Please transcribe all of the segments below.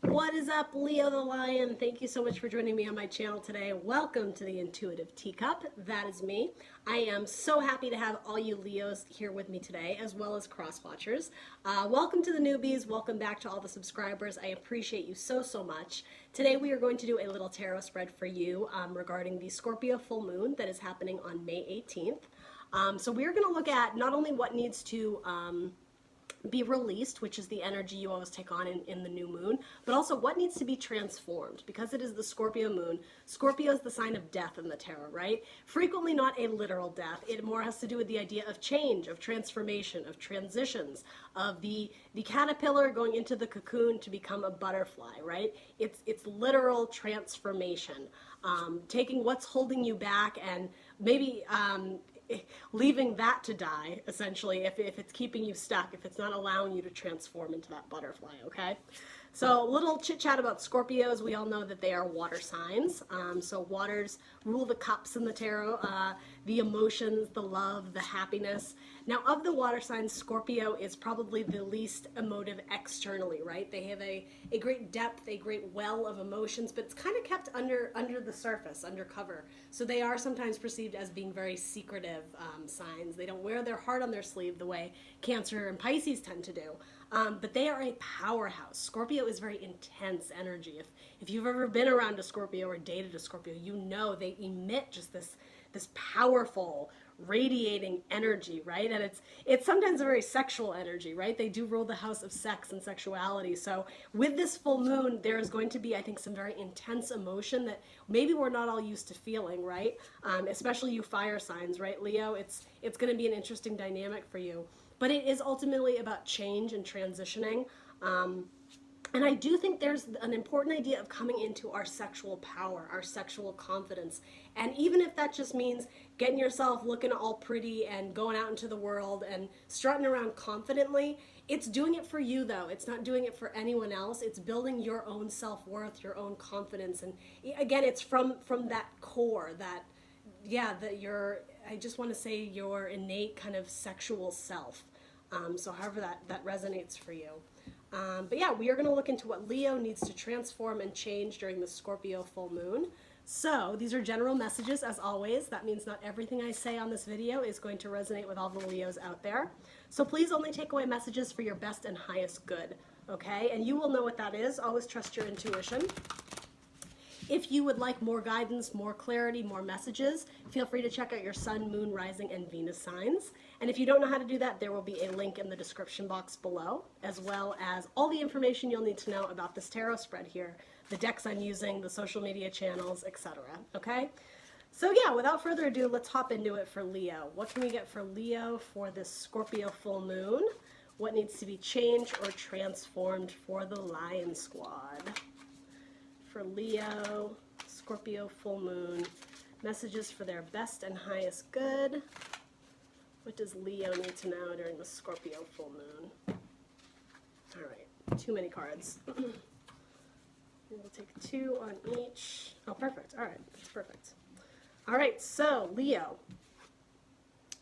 What is up, Leo the Lion? Thank you so much for joining me on my channel today. Welcome to the Intuitive Teacup. That is me. I am so happy to have all you Leos here with me today, as well as cross-watchers. Welcome to the newbies. Welcome back to all the subscribers. I appreciate you so, so much. Today we are going to do a little tarot spread for you regarding the Scorpio full moon that is happening on May 18th. So we're going to look at not only what needs to be released, which is the energy you always take on in the new moon, but also what needs to be transformed. Because it is the Scorpio moon, Scorpio is the sign of death in the tarot, right? Frequently not a literal death. It more has to do with the idea of change, of transformation, of transitions, of the caterpillar going into the cocoon to become a butterfly, right? It's literal transformation. Taking what's holding you back and maybe leaving that to die, essentially, if it's keeping you stuck, if it's not allowing you to transform into that butterfly, okay? So a little chit-chat about Scorpios. We all know that they are water signs. So waters rule the cups in the tarot, the emotions, the love, the happiness. Now, of the water signs, Scorpio is probably the least emotive externally, right? They have a great depth, a great well of emotions, but it's kind of kept under the surface, undercover. So they are sometimes perceived as being very secretive signs. They don't wear their heart on their sleeve the way Cancer and Pisces tend to do. But they are a powerhouse. Scorpio is very intense energy. If you've ever been around a Scorpio or dated a Scorpio, you know they emit just this powerful, radiating energy, right? And it's sometimes a very sexual energy, right? They do rule the house of sex and sexuality. So with this full moon, there is going to be, I think, some very intense emotion that maybe we're not all used to feeling, right? Especially you fire signs, right, Leo? It's going to be an interesting dynamic for you. But it is ultimately about change and transitioning. And I do think there's an important idea of coming into our sexual power, our sexual confidence. And even if that just means getting yourself looking all pretty and going out into the world and strutting around confidently, it's doing it for you, though. It's not doing it for anyone else. It's building your own self-worth, your own confidence. And again, it's from that core, I just want to say your innate kind of sexual self. So however that resonates for you. But yeah, we are going to look into what Leo needs to transform and change during the Scorpio full moon. So these are general messages, as always. That means not everything I say on this video is going to resonate with all the Leos out there. So please only take away messages for your best and highest good, okay? And you will know what that is. Always trust your intuition. If you would like more guidance, more clarity, more messages, feel free to check out your Sun, Moon, Rising, and Venus signs. And if you don't know how to do that, there will be a link in the description box below, as well as all the information you'll need to know about this tarot spread here, the decks I'm using, the social media channels, etc. Okay? So yeah, without further ado, let's hop into it for Leo. What can we get for Leo for this Scorpio full moon? What needs to be changed or transformed for the Lion Squad? For Leo, Scorpio full moon, messages for their best and highest good. What does Leo need to know during the Scorpio full moon? All right, too many cards. We'll take 2 on each. Oh, perfect. All right, that's perfect. All right, so Leo,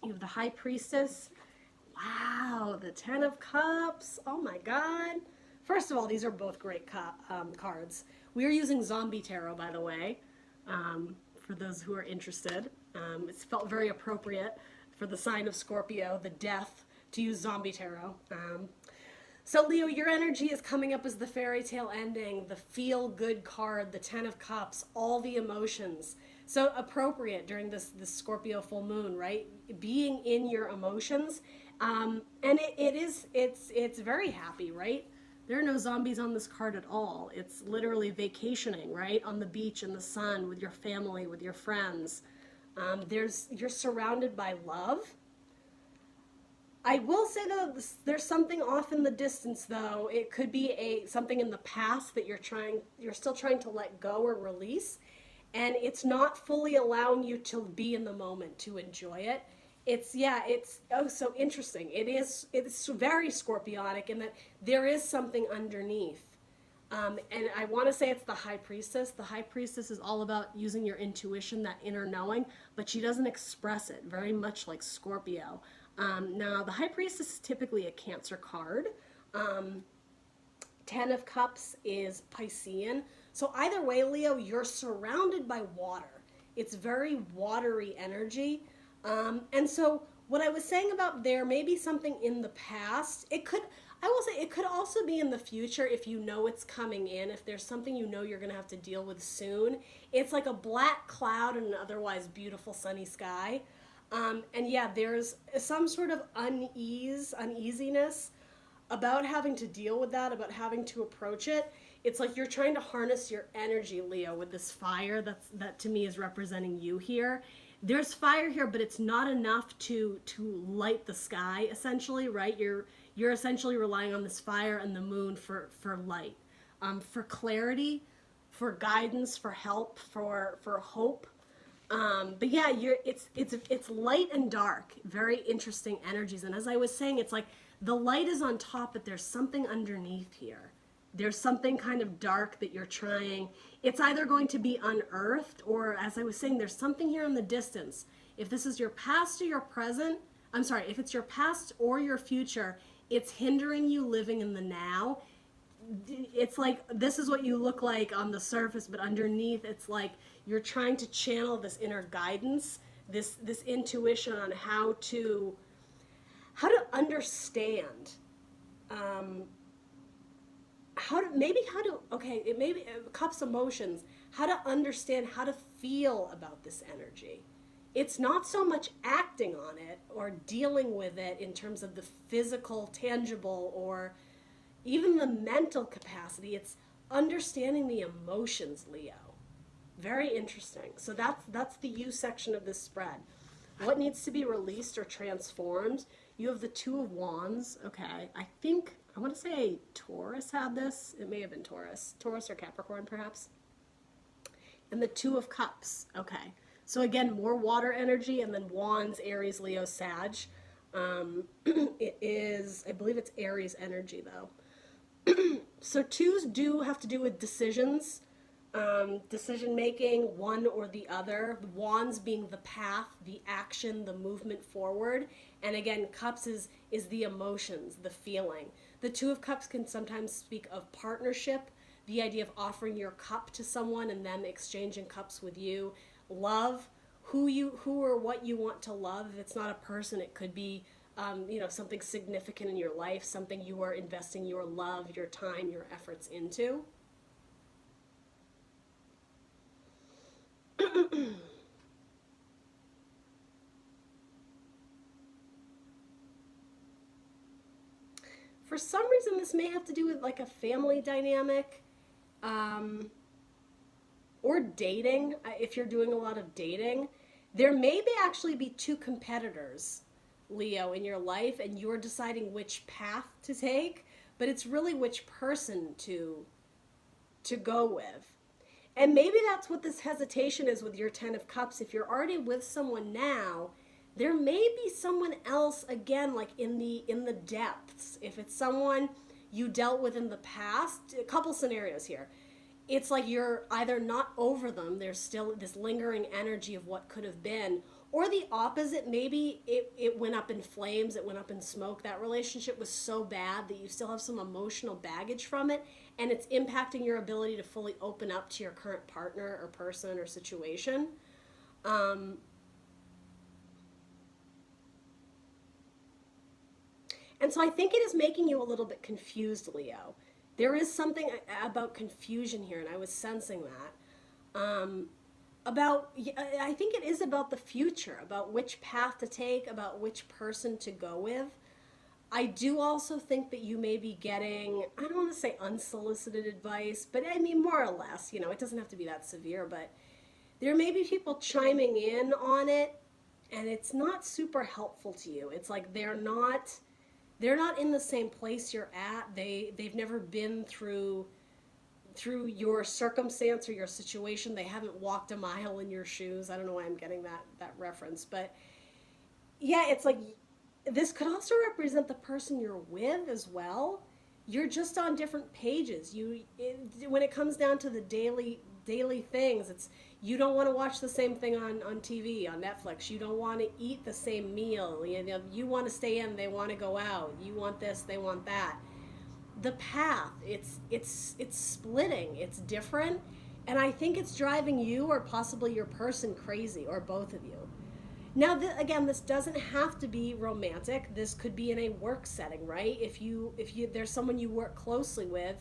you have the High Priestess. Wow, the 10 of Cups. Oh my God. First of all, these are both great cards. We are using Zombie Tarot, by the way, for those who are interested. It's felt very appropriate for the sign of Scorpio, the death, to use Zombie Tarot. So Leo, your energy is coming up as the fairy tale ending, the feel-good card, the 10 of Cups, all the emotions. So appropriate during this Scorpio full moon, right? Being in your emotions. And it's very happy, right? There are no zombies on this card at all. It's literally vacationing, right? On the beach in the sun with your family, with your friends. You're surrounded by love. I will say though, there's something off in the distance though. It could be something in the past that you're still trying to let go or release, and it's not fully allowing you to be in the moment, to enjoy it. It's so interesting. It's very Scorpionic in that there is something underneath. And I want to say it's the High Priestess. The High Priestess is all about using your intuition, that inner knowing, but she doesn't express it, very much like Scorpio. Now, the High Priestess is typically a Cancer card. Ten of Cups is Piscean. So either way, Leo, you're surrounded by water. It's very watery energy. And so what I was saying about there may be something in the past. I will say it could also be in the future if you know it's coming in, if there's something you know you're going to have to deal with soon. It's like a black cloud in an otherwise beautiful sunny sky. And yeah, there's some sort of uneasiness about having to deal with that, about having to approach it. It's like you're trying to harness your energy, Leo, with this fire that to me is representing you here. There's fire here, but it's not enough to light the sky, essentially, right? You're essentially relying on this fire and the moon for light, for clarity, for guidance, for help, for hope. But yeah, it's light and dark, very interesting energies. And as I was saying, it's like the light is on top, but there's something underneath here. There's something kind of dark that you're trying. It's either going to be unearthed, or as I was saying, there's something here in the distance. If this is your past or your present, I'm sorry, if it's your past or your future, it's hindering you living in the now. It's like this is what you look like on the surface, but underneath it's like you're trying to channel this inner guidance, this intuition on how to understand, Cups emotions, how to understand, how to feel about this energy. It's not so much acting on it or dealing with it in terms of the physical, tangible, or even the mental capacity. It's understanding the emotions, Leo. Very interesting. So that's the you section of this spread. What needs to be released or transformed? You have the Two of Wands. Okay, I want to say Taurus had this. It may have been Taurus or Capricorn perhaps. And the Two of Cups. Okay, so again, more water energy, and then Wands, Aries, Leo, Sag. It is, I believe it's Aries energy though. So twos do have to do with decisions, decision making, one or the other. The Wands being the path, the action, the movement forward. And again, Cups is the emotions, the feeling. The Two of Cups can sometimes speak of partnership, the idea of offering your cup to someone and them exchanging cups with you. Love, who or what you want to love. If it's not a person, it could be something significant in your life, something you are investing your love, your time, your efforts into. For some reason, this may have to do with like a family dynamic, or dating. If you're doing a lot of dating, there may actually be two competitors, Leo, in your life, and you're deciding which path to take, but it's really which person to go with. And maybe that's what this hesitation is with your Ten of Cups. If you're already with someone now, there may be someone else, again, like in the depths. If it's someone you dealt with in the past, a couple scenarios here. It's like you're either not over them, there's still this lingering energy of what could have been, or the opposite, maybe it went up in flames, it went up in smoke. That relationship was so bad that you still have some emotional baggage from it, and it's impacting your ability to fully open up to your current partner or person or situation. And so I think it is making you a little bit confused, Leo. There is something about confusion here, and I was sensing that. I think it is about the future, about which path to take, about which person to go with. I do also think that you may be getting, I don't want to say unsolicited advice, but I mean, more or less, it doesn't have to be that severe, but there may be people chiming in on it, and it's not super helpful to you. It's like they're not in the same place you're at. They've never been through your circumstance or your situation. They haven't walked a mile in your shoes. I don't know why I'm getting that reference, but yeah, it's like this could also represent the person you're with as well. You're just on different pages. When it comes down to the daily things, it's you don't want to watch the same thing on TV, on Netflix. You don't want to eat the same meal. You want to stay in, they want to go out. You want this, they want that. the path. It's splitting. It's different, and I think it's driving you or possibly your person crazy, or both of you. Now, again, this doesn't have to be romantic. This could be in a work setting, right? If you there's someone you work closely with,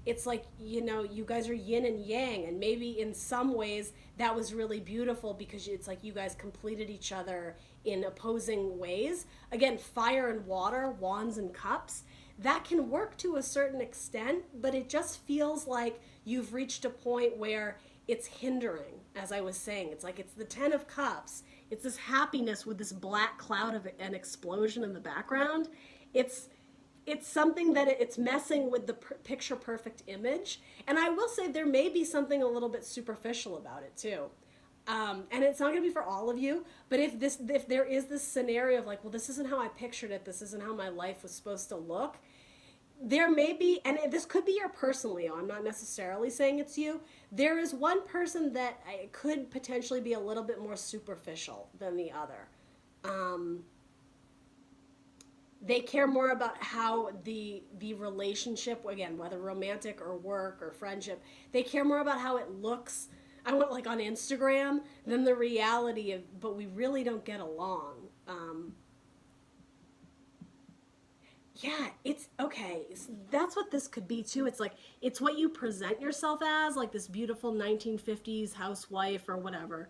it's like, you guys are yin and yang, and maybe in some ways that was really beautiful because it's like you guys completed each other in opposing ways. Again, fire and water, wands and cups, that can work to a certain extent, but it just feels like you've reached a point where it's hindering. As I was saying, it's like it's the 10 of cups. It's this happiness with this black cloud of an explosion in the background. It's something that it's messing with the picture perfect image. And I will say there may be something a little bit superficial about it too. And it's not going to be for all of you, but if there is this scenario of like, well, this isn't how I pictured it, this isn't how my life was supposed to look, there may be, and this could be your person, Leo, I'm not necessarily saying it's you, there is one person that could potentially be a little bit more superficial than the other. They care more about how the relationship, again, whether romantic or work or friendship, they care more about how it looks, I want like on Instagram, than the reality of, but we really don't get along. Yeah, it's okay. That's what this could be too. It's like, it's what you present yourself as, like this beautiful 1950s housewife or whatever.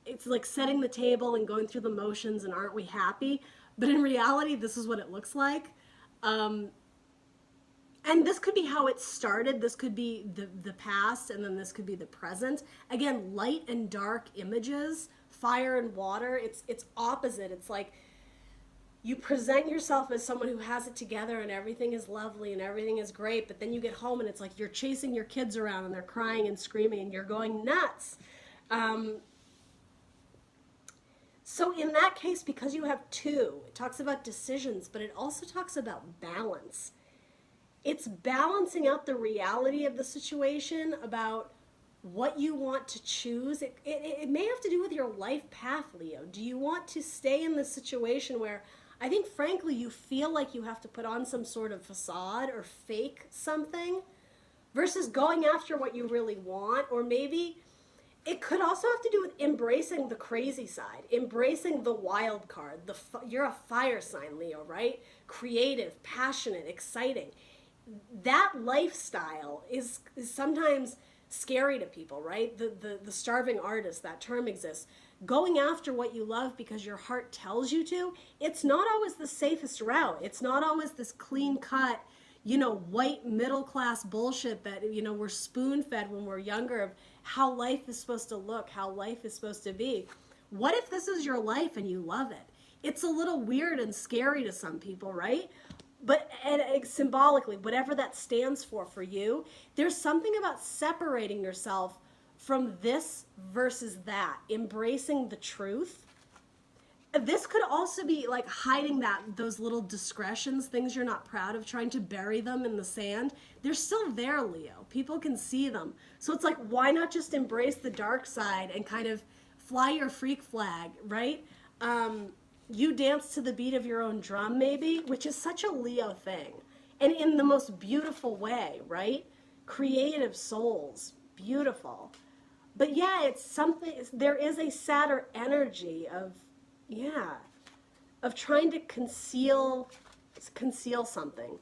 It's like setting the table and going through the motions and aren't we happy? But in reality, this is what it looks like. And this could be how it started. This could be the past, and then this could be the present. Again, light and dark images, fire and water. It's opposite. It's like, you present yourself as someone who has it together and everything is lovely and everything is great, but then you get home and it's like you're chasing your kids around and they're crying and screaming and you're going nuts. So in that case, because you have two, it talks about decisions, but it also talks about balance. It's balancing out the reality of the situation about what you want to choose. It may have to do with your life path, Leo. Do you want to stay in this situation where I think, frankly, you feel like you have to put on some sort of facade or fake something versus going after what you really want? Or maybe it could also have to do with embracing the crazy side, embracing the wild card. You're a fire sign, Leo, right? Creative, passionate, exciting. That lifestyle is sometimes scary to people, right? The starving artist, that term exists. Going after what you love because your heart tells you to, it's not always the safest route. It's not always this clean cut, white middle class bullshit that, we're spoon fed when we're younger of how life is supposed to look, how life is supposed to be. What if this is your life and you love it? It's a little weird and scary to some people, right? But symbolically, whatever that stands for you, there's something about separating yourself from this versus that, embracing the truth. This could also be like hiding those little discretions, things you're not proud of, trying to bury them in the sand. They're still there, Leo. People can see them. So it's like, why not just embrace the dark side and kind of fly your freak flag, right? You dance to the beat of your own drum, maybe, which is such a Leo thing. And in the most beautiful way, right? Creative souls, beautiful. But yeah, it's something, there is a sadder energy of trying to conceal something,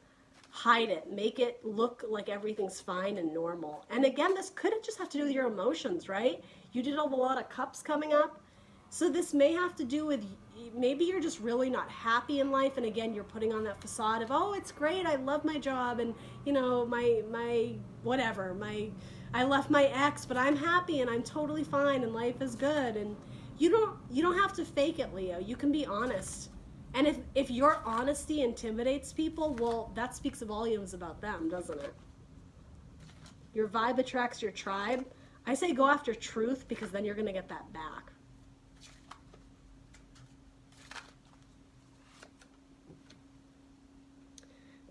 hide it, make it look like everything's fine and normal. And again, this could just have to do with your emotions, right? You did have a lot of cups coming up. So this may have to do with, maybe you're just really not happy in life, and again, you're putting on that facade of, oh, it's great, I love my job, and my whatever, I left my ex, but I'm happy and I'm totally fine and life is good. And you don't have to fake it, Leo. You can be honest. And if your honesty intimidates people, well, that speaks volumes about them, doesn't it? Your vibe attracts your tribe. I say go after truth, because then you're going to get that back.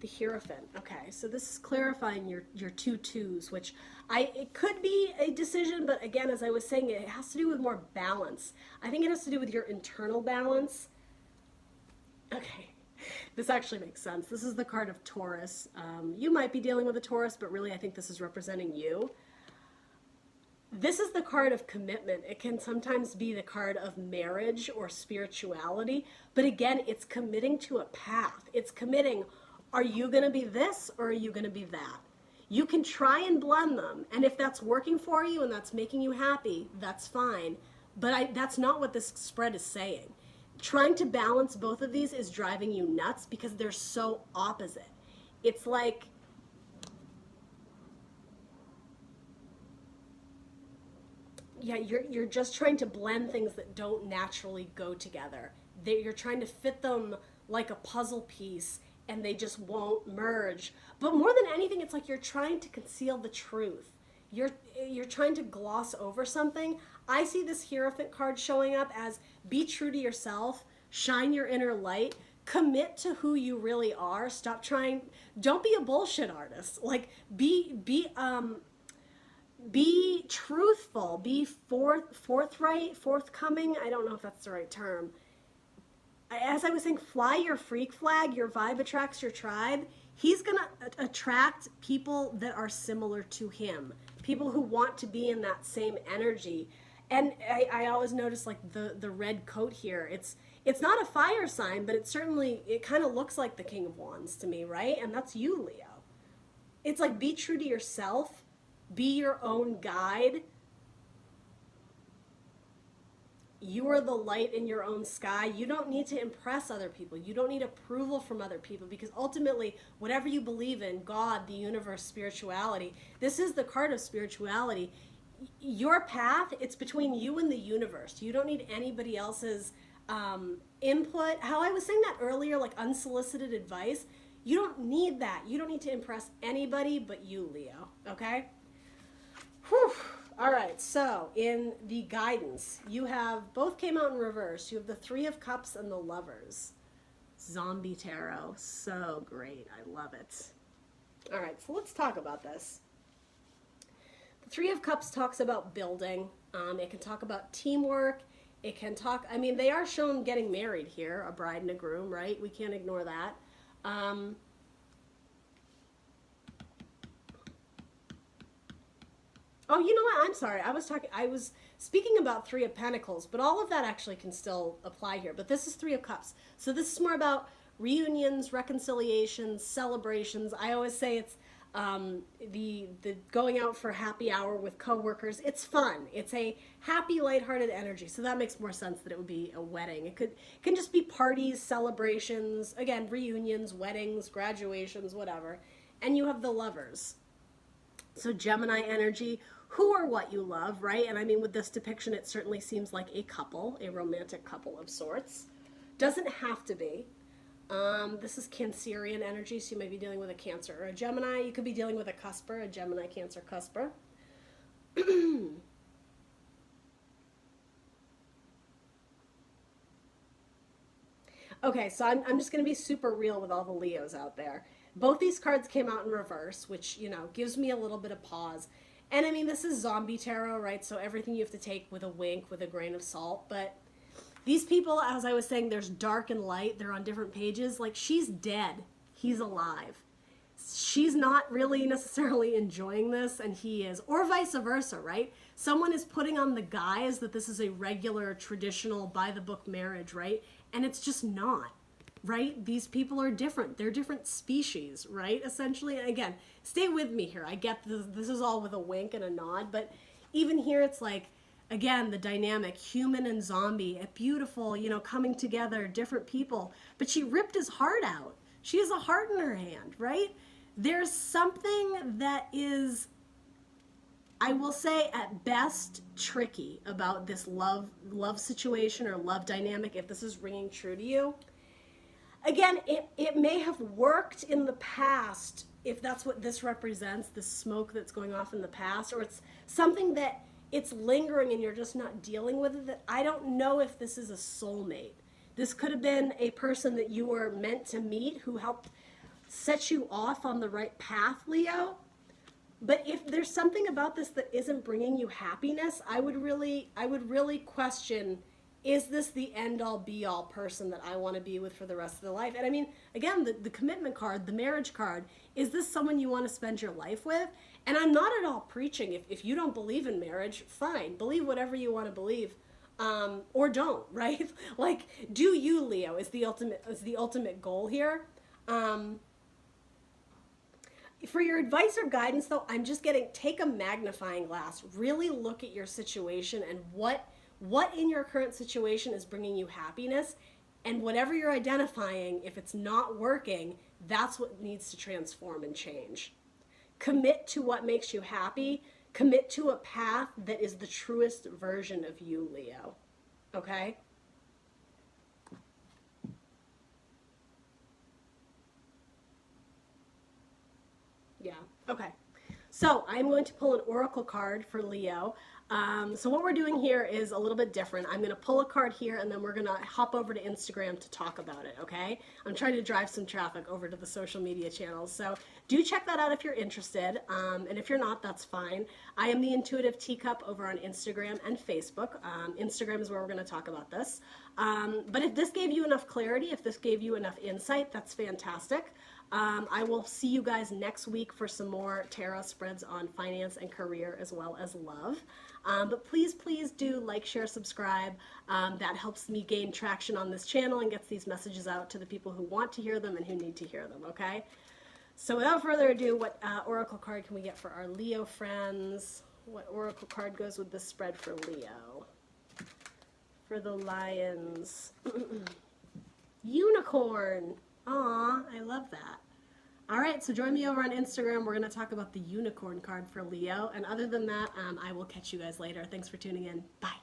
The Hierophant. Okay, so this is clarifying your two twos, which it could be a decision, but again, as I was saying, it has to do with more balance. I think it has to do with your internal balance. Okay, This actually makes sense. This is the card of Taurus. You might be dealing with a Taurus, but really I think this is representing you. This is the card of commitment. It can sometimes be the card of marriage or spirituality, but again, it's committing to a path. It's committing, are you going to be this or are you going to be that? You can try and blend them, and if that's working for you and that's making you happy, that's fine. But that's not what this spread is saying. Trying to balance both of these is driving you nuts because they're so opposite. It's like, yeah, you're just trying to blend things that don't naturally go together. You're trying to fit them like a puzzle piece and they just won't merge. But more than anything, it's like you're trying to conceal the truth. You're trying to gloss over something. I see this Hierophant card showing up as be true to yourself, shine your inner light, commit to who you really are. Stop trying, don't be a bullshit artist. Like be truthful, be forthright, forthcoming. I don't know if that's the right term. As I was saying, fly your freak flag, your vibe attracts your tribe. He's going to attract people that are similar to him, people who want to be in that same energy. And I always notice like the red coat here. It's not a fire sign, but it kind of looks like the King of Wands to me, right? And that's you, Leo. It's like be true to yourself, be your own guide. You are the light in your own sky. You don't need to impress other people. You don't need approval from other people because ultimately, whatever you believe in, God, the universe, spirituality, this is the card of spirituality. Your path, it's between you and the universe. You don't need anybody else's input. How I was saying that earlier, like unsolicited advice, you don't need that. You don't need to impress anybody but you, Leo, okay? Whew. All right, so in the guidance, you have, both came out in reverse. You have the Three of Cups and the Lovers. Zombie tarot, so great. I love it. All right, so let's talk about this. The Three of Cups talks about building. It can talk about teamwork. It can talk, I mean, they are shown getting married here, a bride and a groom, right? We can't ignore that. Oh, you know what? I'm sorry. I was speaking about Three of Pentacles, but all of that actually can still apply here. But this is Three of Cups. So this is more about reunions, reconciliations, celebrations. I always say it's the going out for happy hour with coworkers. It's fun. It's a happy, lighthearted energy. So that makes more sense that it would be a wedding. It can just be parties, celebrations, again, reunions, weddings, graduations, whatever. And you have the Lovers. So Gemini energy, who or what you love, right? And I mean, with this depiction, it certainly seems like a couple, a romantic couple of sorts. Doesn't have to be. This is Cancerian energy, so you might be dealing with a Cancer or a Gemini. You could be dealing with a cusper, a Gemini, Cancer, cusper. Okay, so I'm just going to be super real with all the Leos out there. Both these cards came out in reverse, which, you know, gives me a little bit of pause. And I mean, this is zombie tarot, right? So everything you have to take with a wink, with a grain of salt. But these people, as I was saying, there's dark and light. They're on different pages. Like, she's dead. He's alive. She's not really necessarily enjoying this, and he is. Or vice versa, right? Someone is putting on the guise that this is a regular, traditional, by-the-book marriage, right? And it's just not. Right? These people are different. They're different species, right? Essentially, and again, stay with me here. I get this is all with a wink and a nod, but even here it's like, again, the dynamic, human and zombie, a beautiful, you know, coming together, different people. But she ripped his heart out. She has a heart in her hand, right? There's something that is, I will say, at best, tricky about this love situation or love dynamic, if this is ringing true to you. Again, it may have worked in the past, if that's what this represents, the smoke that's going off in the past, or it's something that it's lingering and you're just not dealing with it. That I don't know if this is a soulmate. This could have been a person that you were meant to meet who helped set you off on the right path, Leo. But if there's something about this that isn't bringing you happiness, I would really question is this the end-all be-all person that I want to be with for the rest of the life? And I mean, again, the commitment card, the marriage card, is this someone you want to spend your life with? And I'm not at all preaching. If you don't believe in marriage, fine. Believe whatever you want to believe. Or don't, right? Like, do you, Leo, is the ultimate goal here. For your advice or guidance, though, I'm just take a magnifying glass, really look at your situation and what in your current situation is bringing you happiness, and whatever you're identifying, if it's not working, that's what needs to transform and change. Commit to what makes you happy. Commit to a path that is the truest version of you, Leo. Okay? Yeah. Okay. So I'm going to pull an oracle card for Leo. So what we're doing here is a little bit different. I'm going to pull a card here, and then we're going to hop over to Instagram to talk about it, okay? I'm trying to drive some traffic over to the social media channels. So do check that out if you're interested. And if you're not, that's fine. I am the Intuitive Teacup over on Instagram and Facebook. Instagram is where we're going to talk about this. But if this gave you enough clarity, if this gave you enough insight, that's fantastic. I will see you guys next week for some more tarot spreads on finance and career as well as love. But please do like, share, subscribe. That helps me gain traction on this channel and gets these messages out to the people who want to hear them and who need to hear them, okay? So without further ado, what oracle card can we get for our Leo friends? What oracle card goes with this spread for Leo? For the Lions. Unicorn. Aw, I love that. All right, so join me over on Instagram. We're going to talk about the unicorn card for Leo. And other than that, I will catch you guys later. Thanks for tuning in. Bye.